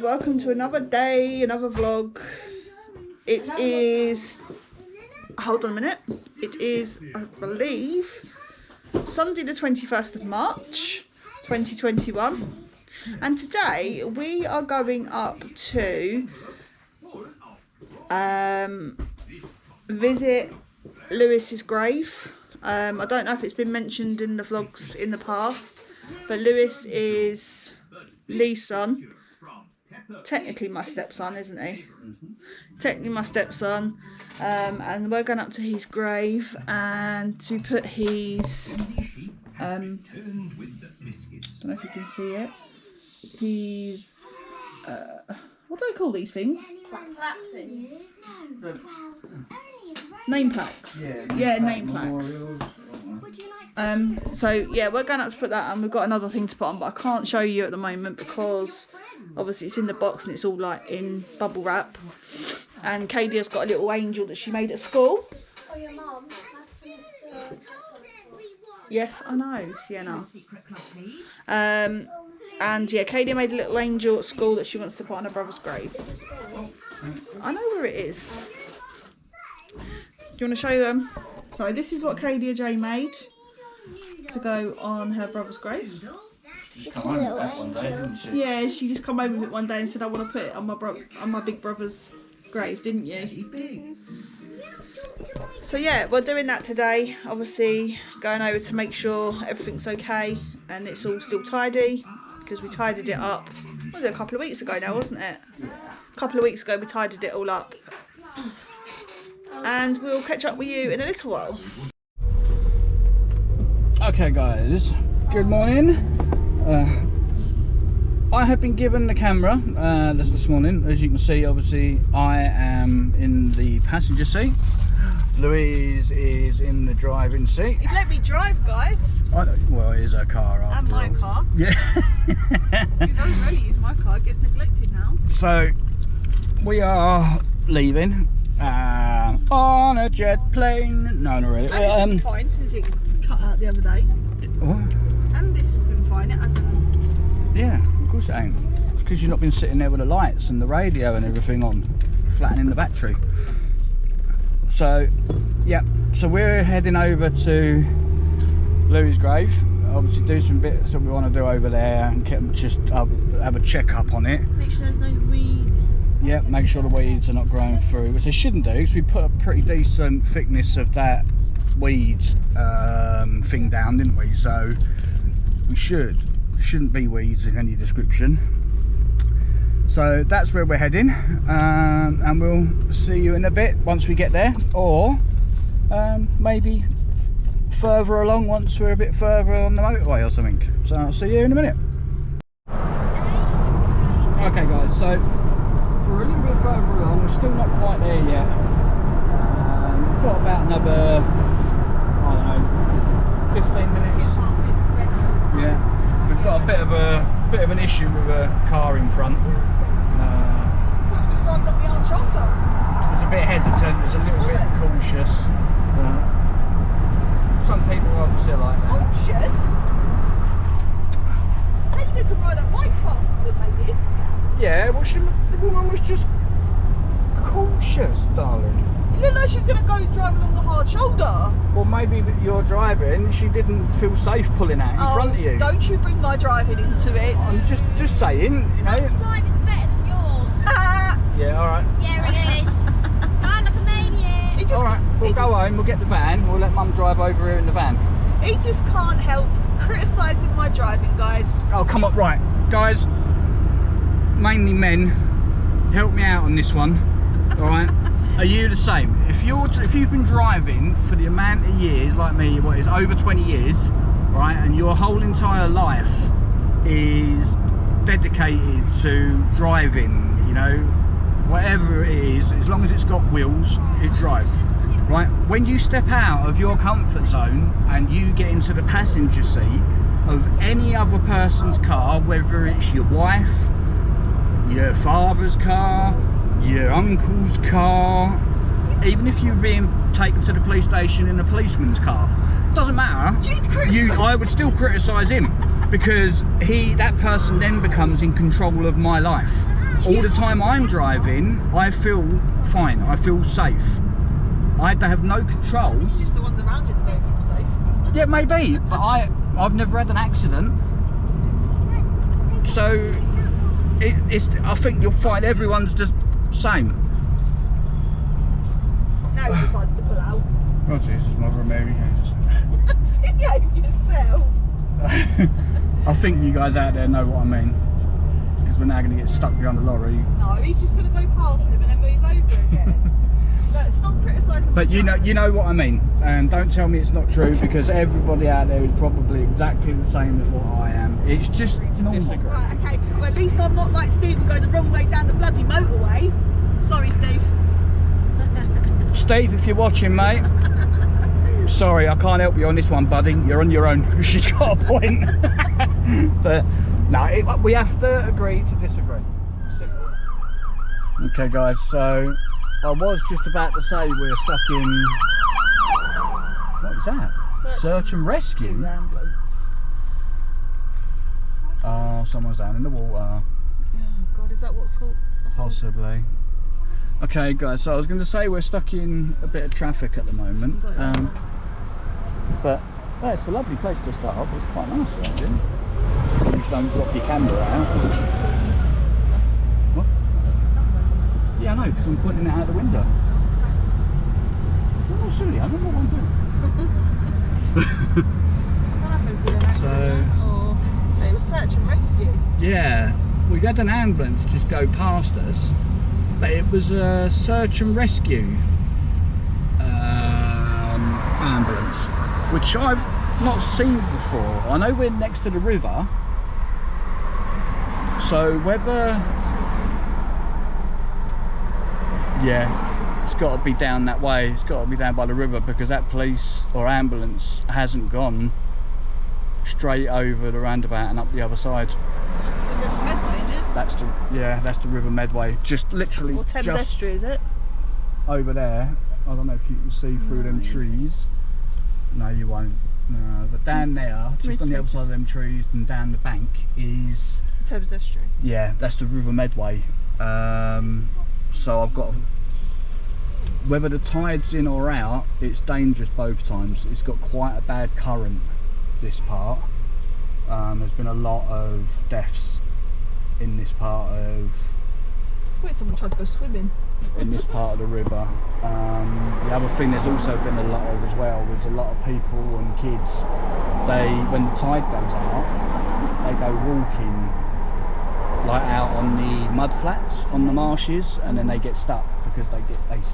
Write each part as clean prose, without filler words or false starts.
welcome to another day, another vlog. It is, hold on a minute, it is, I believe, Sunday the 21st of March 2021, and today we are going up to visit Louise's grave. I don't know if it's been mentioned in the vlogs in the past, but Louise is Lee's son. Technically my stepson, isn't he? Technically my stepson. And we're going up to his grave and to put his I don't know if you can see it. His what do they call these things? Name plaques. Yeah, name plaques. So yeah, we're going out to put that, and we've got another thing to put on, but I can't show you at the moment because obviously it's in the box and it's all like in bubble wrap. And Katie has got a little angel that she made at school. Oh, your mum. Yes, I know, Sienna. And yeah, Katie made a little angel at school that she wants to put on her brother's grave. I know where it is. Do you want to show them? So this is what Katie J made to go on her brother's grave. She come over with that one day, didn't she? Yeah, she just come over with it one day and said, I want to put it on my big brother's grave, didn't you? So yeah, we're doing that today. Obviously going over to make sure everything's okay and it's all still tidy, because we tidied it up. What was it, a couple of weeks ago now, wasn't it? A couple of weeks ago we tidied it all up. And we'll catch up with you in a little while. Okay guys, good morning. I have been given the camera this morning. As you can see, obviously I am in the passenger seat. Louise is in the driving seat. He's let me drive, guys. Well, it is her car after and my all. car. Yeah. You don't really use my car, it gets neglected now. So we are leaving on a jet plane. No, not really. And it's been fine since it cut out the other day. What? And this has been fine, it hasn't. Yeah, of course it ain't. It's because you've not been sitting there with the lights and the radio and everything on, flattening the battery. So, yeah, so we're heading over to Louis' grave. Obviously do some bits that we want to do over there and just have a check up on it. Make sure there's no weeds. Yeah, make sure the weeds are not growing through, which they shouldn't do, because we put a pretty decent thickness of that weeds thing down, didn't we? So we shouldn't be weeds in any description. So that's where we're heading, and we'll see you in a bit once we get there, or maybe further along once we're a bit further on the motorway or something. So I'll see you in a minute. Okay guys, so we're a little bit further along, we're still not quite there yet. We've got about another, I don't know, 15 minutes. Yeah, we've got a bit of an issue with a car in front. It's a bit hesitant, it's a little bit cautious. Some people obviously like that. Cautious? They can ride a bike faster than they did. Yeah, well, the woman was just cautious, darling. You looked like she was going to go drive along the hard shoulder. Well, maybe you're driving, she didn't feel safe pulling out in front of you. Don't you bring my driving into it. I'm just saying, you know. Your driving's better than yours. Yeah, alright. Yeah, it is. I'm like a maniac. Alright, we'll go home, we'll get the van, we'll let Mum drive over here in the van. He just can't help criticising my driving, guys. Oh, come on, right. Guys, mainly men, help me out on this one, alright? Are you the same? If you've been driving for the amount of years, like me, what is over 20 years, right, and your whole entire life is dedicated to driving, you know, whatever it is, as long as it's got wheels, it drives, right? When you step out of your comfort zone and you get into the passenger seat of any other person's car, whether it's your wife, your father's car, your uncle's car, even if you're being taken to the police station in a policeman's car, doesn't matter. I would still criticise him, because that person then becomes in control of my life. all the time I'm driving, I feel fine. I feel safe. I have no control. It's just the ones around you that don't feel safe. Yeah, maybe, but I've never had an accident. So I think you'll find everyone's just same. Now he decides to pull out. Oh Jesus, Mother Mary. Behave yourself. I think you guys out there know what I mean. Because we're now going to get stuck behind the lorry. No, he's just going to go past him and then move over again. Look, stop criticising. But you know what I mean. And don't tell me it's not true, because everybody out there is probably exactly the same as what I am. It's just normal. Right, okay. Well, at least I'm not like Steve and go the wrong way down the bloody motorway. Sorry, Steve. Steve, if you're watching, mate. Sorry, I can't help you on this one, buddy. You're on your own. She's got a point. But no, we have to agree to disagree. Simple. Okay, guys. So I was just about to say we're stuck in. What is that? Search and rescue. Ambulance. Oh, someone's down in the water. Oh God, is that what's called? Possibly. Okay, guys. So I was going to say we're stuck in a bit of traffic at the moment. But well, it's a lovely place to start off. It's quite nice, actually. So you don't drop your camera out. What? Yeah, I know, because I'm pointing it out the window. I'm not silly. I don't know what I'm doing. So it was search and rescue. yeah, we had an ambulance just go past us, but it was a search and rescue ambulance, which I've not seen before. I know we're next to the river, so whether, yeah, it's got to be down that way. It's got to be down by the river, because that police or ambulance hasn't gone straight over the roundabout and up the other side. That's the River Medway, isn't it? That's the River Medway. Just literally Or Thames just Estuary, is it? over there. I don't know if you can see through them trees. No, you won't. No, but down there, just on the other side of them trees and down the bank is Thames Estuary. yeah, that's the River Medway. So I've got, whether the tide's in or out, it's dangerous both times. It's got quite a bad current, this part. There's been a lot of deaths in this part of Wait, someone tried to go swimming. in this part of the river. The other thing there's also been a lot of as well was a lot of people and kids, when the tide goes out, they go walking like out on the mud flats on the marshes, and then they get stuck because they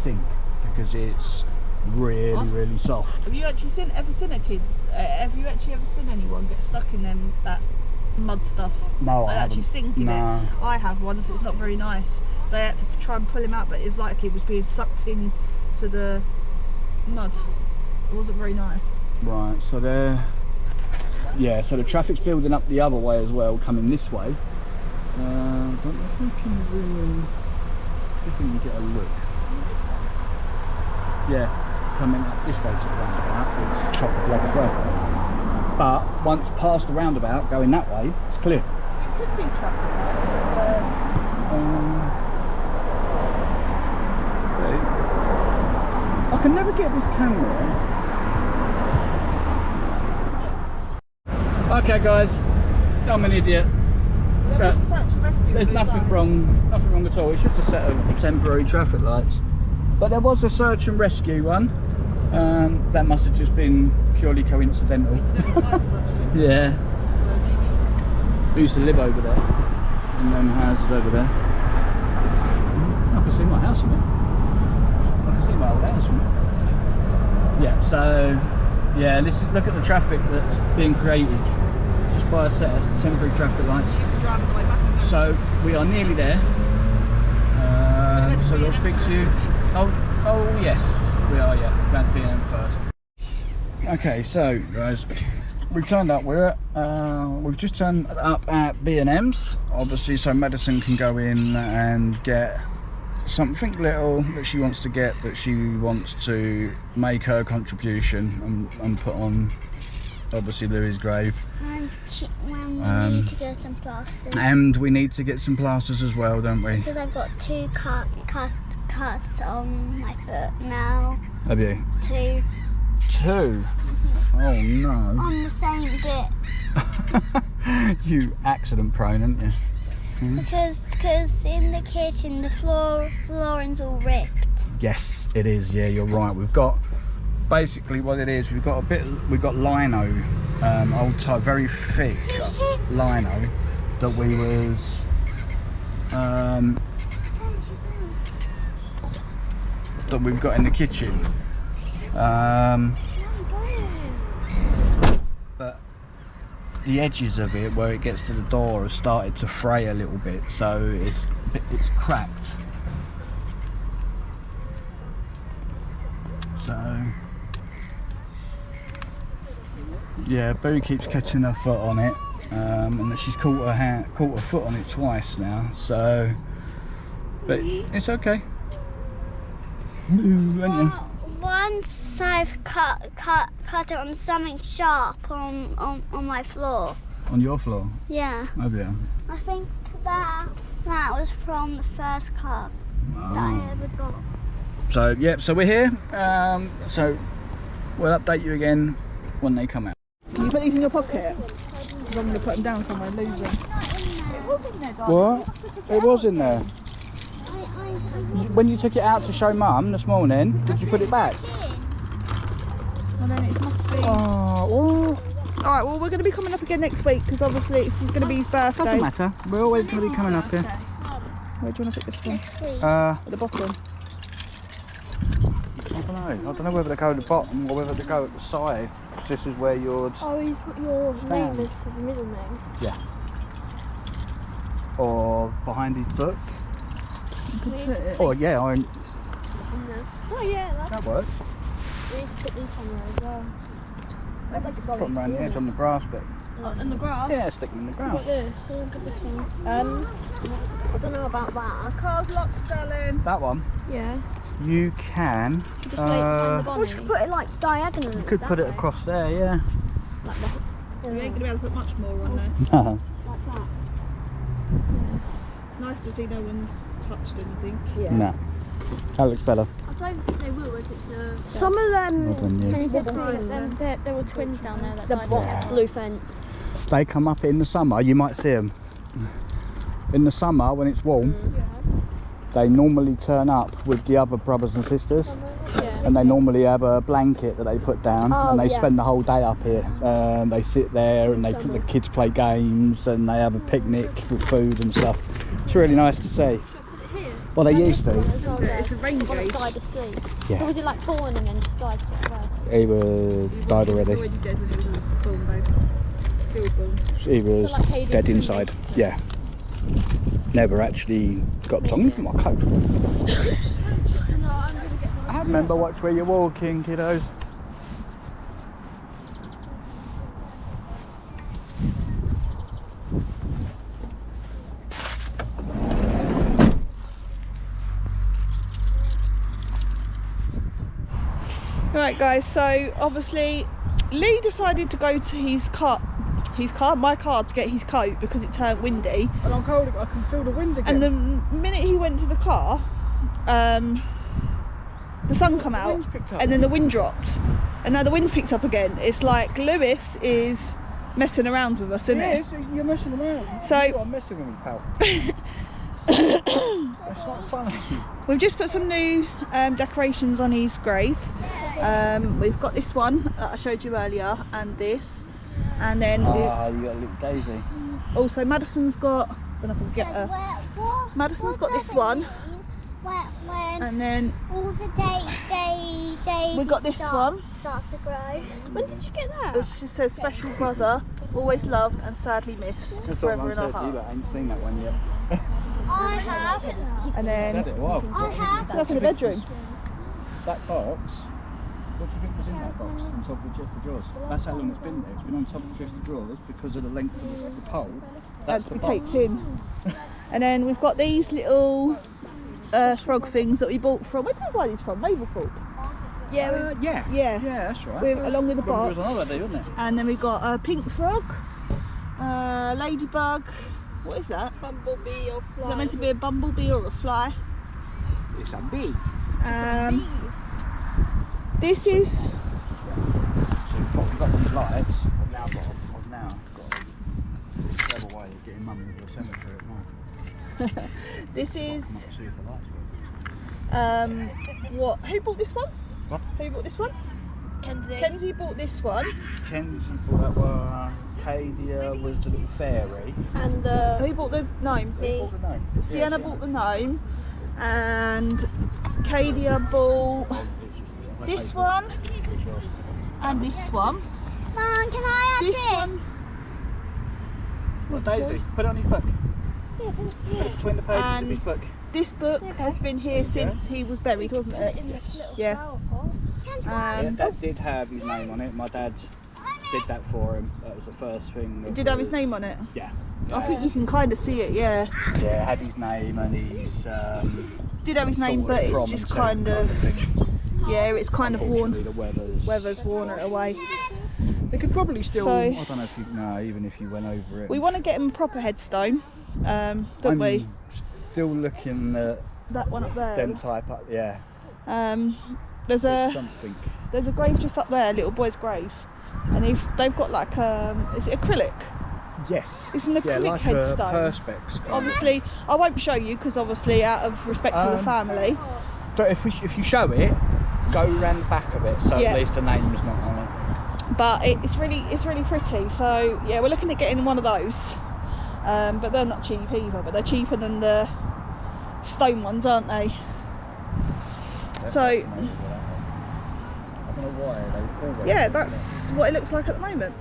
sink because it's really soft. Have you actually ever seen a kid? Have you actually ever seen anyone get stuck in that mud stuff? No, I They actually haven't. sink in No. it. I have once. It's not very nice. They had to try and pull him out, but it was like he was being sucked in to the mud. It wasn't very nice. Right, so yeah, so the traffic's building up the other way as well, coming this way. Don't know if we can zoom in, see if we can get a look. Yeah, coming up this way to the roundabout, it's chock-a-block as well. But once past the roundabout, going that way, it's clear. It could be traffic lights. I can never get this camera on. Okay guys, I'm an idiot. But there's nothing wrong at all. It's just a set of temporary traffic lights. But there was a search and rescue one. That must have just been purely coincidental. Yeah. We used to live over there, in them houses over there. I can see my house from it. I can see my old house from it. Yeah. So yeah, look at the traffic that's being created just by a set of temporary traffic lights. So we are nearly there. So we'll speak to you. Oh yes, we are. Yeah, going to B&M first. Okay, so guys, we've turned up. We've just turned up at B&M's, obviously, so Madison can go in and get something little that she wants to get, that she wants to make her contribution and put on obviously Louis' grave. And when we need to get some plasters. And we need to get some plasters as well, don't we? Because I've got two cuts on my foot now. Have you? Two. 2? Oh no. On the same bit. You accident prone, aren't you? Because in the kitchen the flooring's all ripped. Yes, it is. Yeah, you're right. We've got basically what it is. We've got lino, old type, very thick lino that we was that we've got in the kitchen. But the edges of it, where it gets to the door, have started to fray a little bit, so it's cracked. So yeah, Boo keeps catching her foot on it, and she's caught her foot on it twice now. So, but it's okay. Boo, ain't you? Once I've cut it on something sharp on my floor. On your floor? Yeah. Oh yeah. I think that was from the first cut that I ever got. So yeah, so we're here. So we'll update you again when they come out. Can you put these in your pocket? Because I'm going to put them down somewhere and lose them. It was in there, darling. What? It was in there. When you took it out to show Mum this morning, did you put it back? Well, then it must be. Oh, Alright, well, we're going to be coming up again next week because obviously it's going to be his birthday. doesn't matter. We're always going to be coming up here. Where do you want to put this one? Next week. At the bottom. I don't know whether to go at the bottom or whether to go at the side. This is where yours. Oh, he's got your Stand. name as his middle name. Yeah. Or behind his book. Oh yeah, Oh yeah, that works. we need to put these somewhere as well. Put them around the edge on the grass bit. In the grass? Yeah, stick them in the What grass. this? Look at this one. I don't know about that. Car's locked, darling. That one, Yeah. you can. Just lay it behind the bonnet. We should put it like diagonal. You could put it across there, yeah. Like You ain't going to be able to put much more on there. No. like that. It's nice to see no one's touched anything. Yeah. No. That looks better. I don't think they will, as it's a. Some of them. Well done, you. Can you surprise them? There were twins down there that The died. blue fence. They come up in the summer, you might see them. In the summer, when it's warm, they normally turn up with the other brothers and sisters. Yeah. And they normally have a blanket that they put down, and they spend the whole day up here. They sit there and the kids play games and they have a picnic with food and stuff. It's really nice to see. Well, they used to. It's a rain gauge. Died asleep. Yeah. Or was it like born and then just died to get birth? He was died He was already. already dead when he was born, though. Still born. He was So like Hades dead and inside. Yeah. Never actually got tongue from my coat. Remember, watch where you're walking, kiddos. Right, guys, so obviously Lee decided to go to my car to get his coat because it turned windy. And I'm cold, I can feel the wind again. And the minute he went to the car, the sun come out wind's picked up. and then the wind dropped. And now the wind's picked up again. It's like Lewis is messing around with us, isn't it? Yes, you're messing around. So- I'm messing with me, pal. It's not funny. We've just put some new decorations on his grave. We've got this one that I showed you earlier and this. And then Ah, you got a little daisy. also Madison's got, I don't know if I can get her. Madison's got this one. When And then all the days we've got this one. start to grow. When did you get that? Which just says special brother, always loved and sadly missed, That's what forever Mum in our said to you, heart. but I ain't seen that one yet. I have. And Said then it, wow. I have. up in the bedroom. That box, what do you think was in that box on top of the chest of drawers? That's how long it's been there. It's been on top of the chest of drawers because of the length of the pole. That's To the be box. taped in. And then we've got these little frog things that we bought from, where did we buy these from? Mablethorpe. Yeah. Yeah. Yeah. Yeah, that's right. Along with the There was box. another day, wasn't it? And then we've got a pink frog, ladybug. What is that? Bumblebee or fly. Is that meant to be a bumblebee or a fly? It's a bee. This is. So we've got these lights. I've now got whichever way you're getting mum into the cemetery at night. This is. Not see if the lights work. What? Who bought this one? What? Who bought this one? Kenzie. Kenzie bought this one. Kenzie bought that one. Cadia was the little fairy. And Who bought the gnome? me. Bought the gnome. Sienna bought the gnome, and Cadia bought this one and this one. Mum, can I add This this? one. What Daisy? Put it on his book. Put it between the pages of his book. This book has been here since he was buried, wasn't it? In this little Yeah. flower pot. Yeah, that did have his name on it. My dad did that for him. That was the first thing. It did have his name on it. Yeah. I think you can kind of see it, yeah. Yeah, it had his name and his. Did have his name, sort but from it's just and to kind of, thing. yeah, it's kind of Unfortunately, worn. the Weather's worn it away. They could probably still. So- I don't know if you. No, even if you went over it. We want to get him a proper headstone, don't I'm we? Still looking at That one up there. them type up. Yeah. There's It's a something. there's a grave just up there, little boy's grave, and they've got like is it acrylic? Yes. It's an acrylic like headstone. A perspex. kind of. Obviously, I won't show you because obviously out of respect to the family. But if you show it, go around the back of it, so Yeah. at least the name's not on it. But it's really pretty. So yeah, we're looking at getting one of those. But they're not cheap either. But they're cheaper than the stone ones, aren't they? So I don't know why they always. yeah, that's what it looks like at the moment.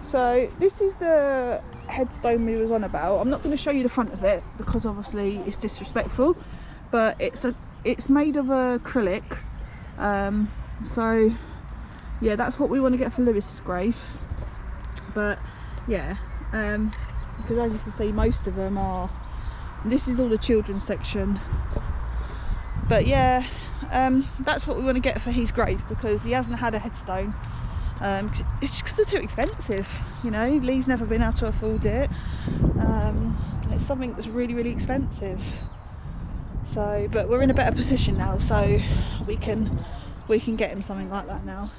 So this is the headstone we was on about. I'm not going to show you the front of it because obviously it's disrespectful. But it's made of acrylic. So yeah, that's what we want to get for Lewis's grave. But yeah, because as you can see, most of them are. This is all the children's section. But yeah, that's what we want to get for his grave because he hasn't had a headstone. It's just 'cause they're too expensive, you know. Lee's never been able to afford it. It's something that's really expensive. So, but we're in a better position now, so we can get him something like that now.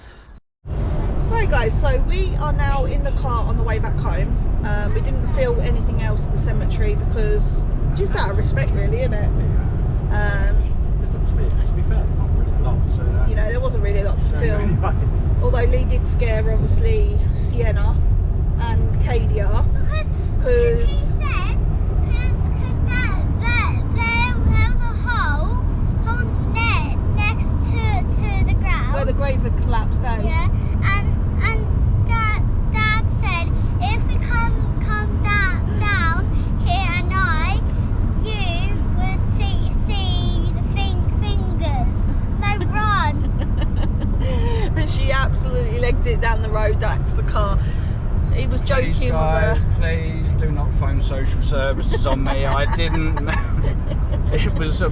Right guys, so we are now in the car on the way back home. We didn't film anything else at the cemetery because just out of respect really, isn't it? To be fair, not really a lot. So, You know, there wasn't really a lot to film. Although Lee did scare obviously Sienna and Cadia because He said, because there was a hole next to the ground. where the grave had collapsed down. Yeah, and Dad said if we come down here at night, you would see the fingers. So run. And she absolutely legged it down the road back to the car. He was joking Please, with guys, her. please do not phone social services on me. I didn't. It was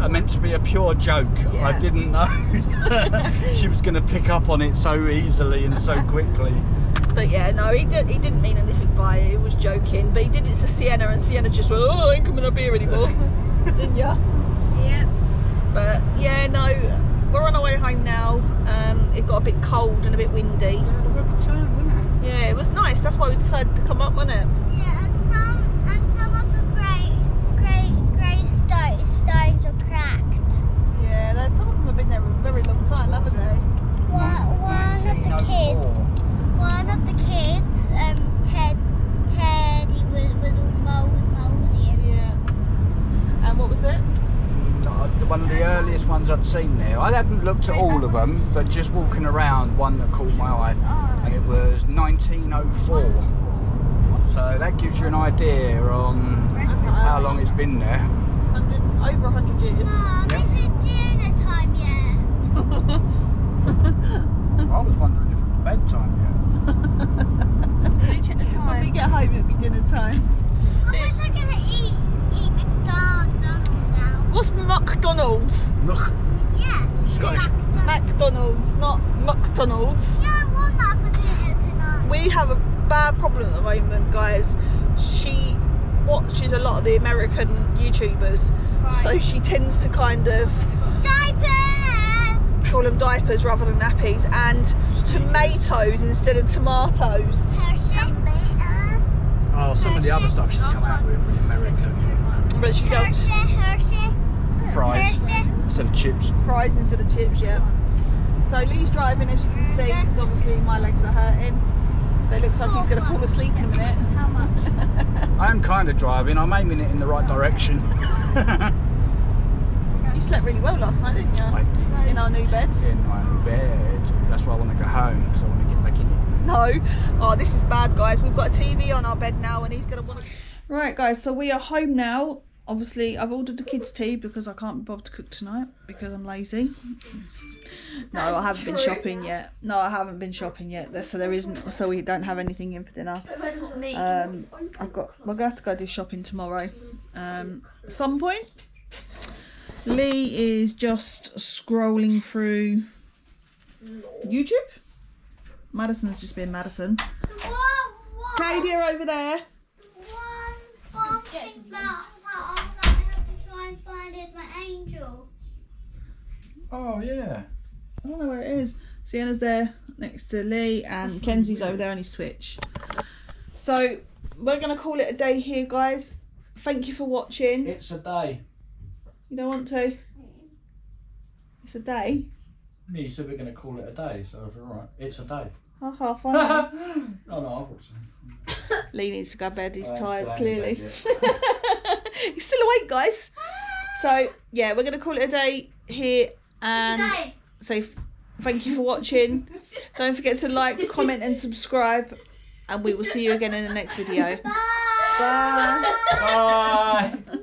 meant to be a pure joke. Yeah. I didn't know she was going to pick up on it so easily and so quickly. But yeah, no, he didn't mean anything by it. He was joking. But he did it to Sienna, and Sienna just went, "Oh, I ain't coming up here anymore." Didn't ya? Yeah. But yeah, no, we're on our way home now. It got a bit cold and a bit windy. Yeah, it was nice. That's why we decided to come up, wasn't it? Yeah, and some of the gravestones are cracked. Yeah, some of them have been there a very long time, haven't they? One of the kids, Teddy was all mouldy. Mm. Yeah. And what was it? One of the earliest ones I'd seen there. I hadn't looked at all of them, but just walking around, one that caught my eye, and it was 1904. So that gives you an idea on how long it's been there. Over 100 years. Mum, Yeah. is it dinner time yet? I was wondering if it was bedtime yet. Go check the When we time. get home, it'll be dinner time. I wish I could eat McDonald's now. What's McDonald's? Yeah. McDonald's, not McDonald's. Yeah, I want that for dinner tonight. We have a bad problem at the moment, guys. She watches a lot of the American YouTubers, so she tends to kind of Diapers! call them diapers rather than nappies, and tomatoes instead of tomatoes. Hershey. Oh, some of the other stuff she's come out with in America. But she does Hershey. Fries Hershey. instead of chips. fries instead of chips, yeah. So Lee's driving, as you can see, because obviously my legs are hurting. But it looks like he's going to fall asleep in a minute. How much? I am kind of driving. I'm aiming it in the right direction. You slept really well last night, didn't you? I did. In our new bed. In my new bed. That's why I want to go home, because I want to get back in it. No. Oh, this is bad, guys. We've got a TV on our bed now, and he's going to want to... Right, guys, so we are home now. Obviously, I've ordered the kids' tea because I can't be bothered to cook tonight because I'm lazy. No, I haven't been shopping yet. No, I haven't been shopping yet. So there isn't. So we don't have anything in for dinner. We're gonna have to go do shopping tomorrow. At some point. Lee is just scrolling through YouTube. Madison's just been Madison. Katie are over there. One thing that I have to try and find is my angel. Oh, yeah. I don't know where it is. Sienna's there next to Lee, and Kenzie's over there on his Switch. So we're going to call it a day here, guys. Thank you for watching. It's a day. You don't want to? It's a day. Yeah, you said we're going to call it a day, so if you're right, it's a day. Ha ha, fun. Oh, No, I thought so. Lee needs to go to bed. He's Oh, tired, still ain't clearly. in bed He's still awake, guys. So yeah, we're going to call it a day here, and say thank you for watching. Don't forget to like, comment and subscribe, and we will see you again in the next video. Bye. Bye. Bye.